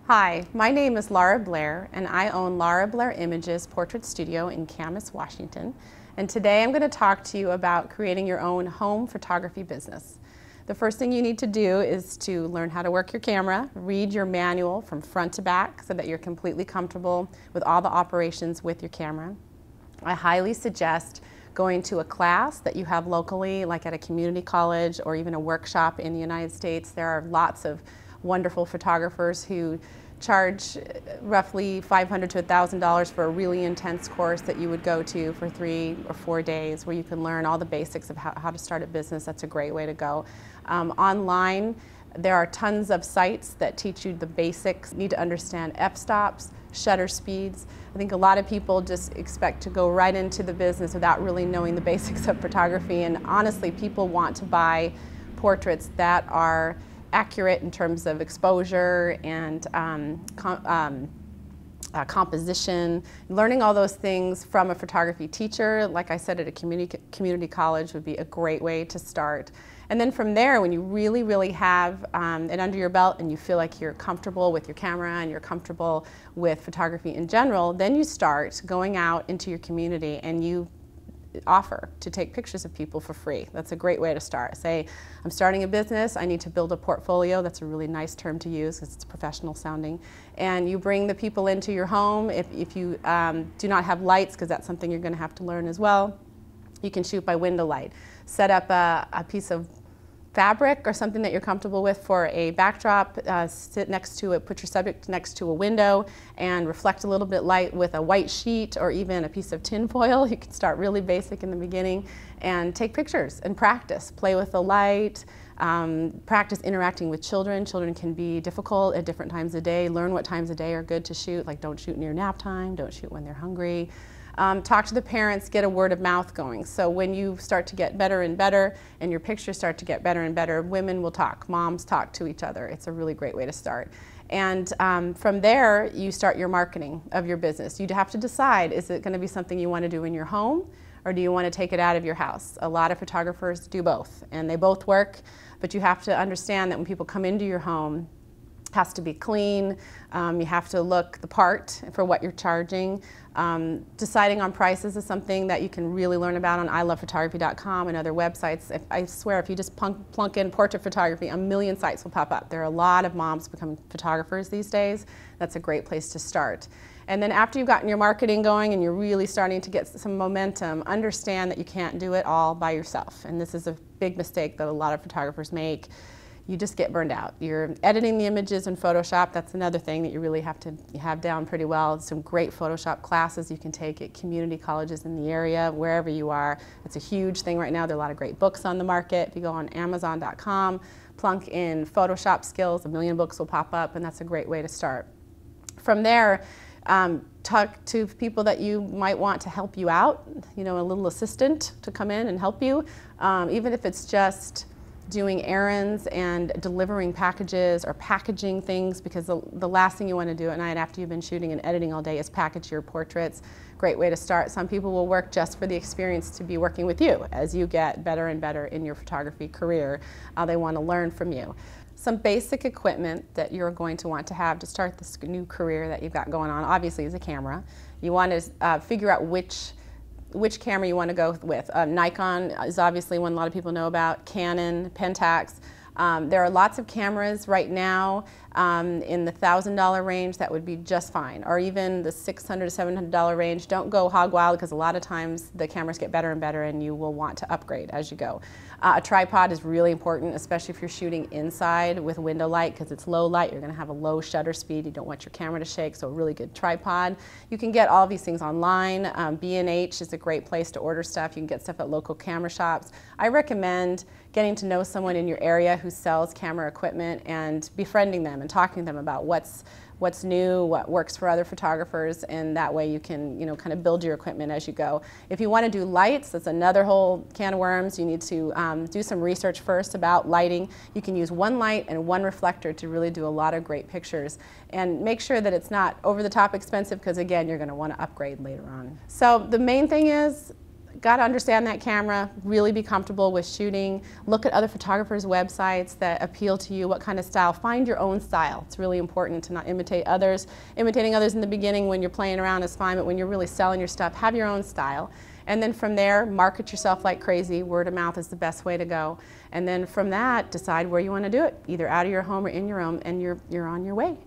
Hi, my name is Lara Blair, and I own Lara Blair Images Portrait Studio in Camas, Washington. And today I'm going to talk to you about creating your own home photography business. The first thing you need to do is to learn how to work your camera, read your manual from front to back so that you're completely comfortable with all the operations with your camera. I highly suggest going to a class that you have locally, like at a community college or even a workshop in the United States. There are lots of wonderful photographers who charge roughly $500 to $1,000 for a really intense course that you would go to for 3 or 4 days, where you can learn all the basics of how to start a business. That's a great way to go. Online, there are tons of sites that teach you the basics. You need to understand f-stops, shutter speeds. I think a lot of people just expect to go right into the business without really knowing the basics of photography, and honestly, people want to buy portraits that are accurate in terms of exposure and composition. Learning all those things from a photography teacher, like I said, at a community college would be a great way to start. And then from there, when you really have it under your belt and you feel like you're comfortable with your camera and you're comfortable with photography in general, then you start going out into your community and you offer to take pictures of people for free. That's a great way to start. Say, I'm starting a business, I need to build a portfolio. That's a really nice term to use because it's professional sounding. And you bring the people into your home. If you do not have lights, because that's something you're going to have to learn as well, you can shoot by window light. Set up a piece of fabric or something that you're comfortable with for a backdrop, sit next to it, put your subject next to a window and reflect a little bit light with a white sheet or even a piece of tin foil. You can start really basic in the beginning and take pictures and practice. Play with the light, practice interacting with children. Children can be difficult at different times of day. Learn what times of day are good to shoot, like don't shoot near nap time, don't shoot when they're hungry. Talk to the parents, get a word of mouth going. So when you start to get better and better and your pictures start to get better and better, women will talk, moms talk to each other. It's a really great way to start. And from there, you start your marketing of your business. You'd have to decide, is it going to be something you want to do in your home, or do you want to take it out of your house? A lot of photographers do both, and they both work, but you have to understand that when people come into your home, it has to be clean. You have to look the part for what you're charging. Deciding on prices is something that you can really learn about on ilovephotography.com and other websites. I swear, if you just plunk in portrait photography, a million sites will pop up. There are a lot of moms becoming photographers these days. That's a great place to start. And then after you've gotten your marketing going and you're really starting to get some momentum, understand that you can't do it all by yourself. And this is a big mistake that a lot of photographers make. You just get burned out. You're editing the images in Photoshop. That's another thing that you really have to have down pretty well. Some great Photoshop classes you can take at community colleges in the area, wherever you are. It's a huge thing right now. There are a lot of great books on the market. If you go on Amazon.com, plunk in Photoshop skills, a million books will pop up, and that's a great way to start. From there, talk to people that you might want to help you out, you know, a little assistant to come in and help you, even if it's just doing errands and delivering packages or packaging things, because the last thing you want to do at night after you've been shooting and editing all day is package your portraits. Great way to start. Some people will work just for the experience to be working with you as you get better and better in your photography career. They want to learn from you. Some basic equipment that you're going to want to have to start this new career that you've got going on, obviously, is a camera. You want to figure out which camera you want to go with. Nikon is obviously one a lot of people know about, Canon, Pentax. There are lots of cameras right now in the $1,000 range that would be just fine, or even the $600 to $700 range. Don't go hog wild, because a lot of times the cameras get better and better and you will want to upgrade as you go. A tripod is really important, especially if you're shooting inside with window light, because it's low light. You're going to have a low shutter speed. You don't want your camera to shake, so a really good tripod. You can get all these things online. B&H is a great place to order stuff. You can get stuff at local camera shops. I recommend getting to know someone in your area who sells camera equipment and befriending them and talking to them about what's new, what works for other photographers, and that way you can, you know, kind of build your equipment as you go. If you want to do lights, that's another whole can of worms. You need to do some research first about lighting. You can use one light and one reflector to really do a lot of great pictures, and make sure that it's not over the top expensive, because again, you're going to want to upgrade later on. So the main thing is, got to understand that camera, really be comfortable with shooting, look at other photographers' websites that appeal to you, what kind of style. Find your own style. It's really important to not imitate others. Imitating others in the beginning when you're playing around is fine, but when you're really selling your stuff, have your own style. And then from there, market yourself like crazy. Word of mouth is the best way to go. And then from that, decide where you want to do it, either out of your home or in your home, and you're on your way.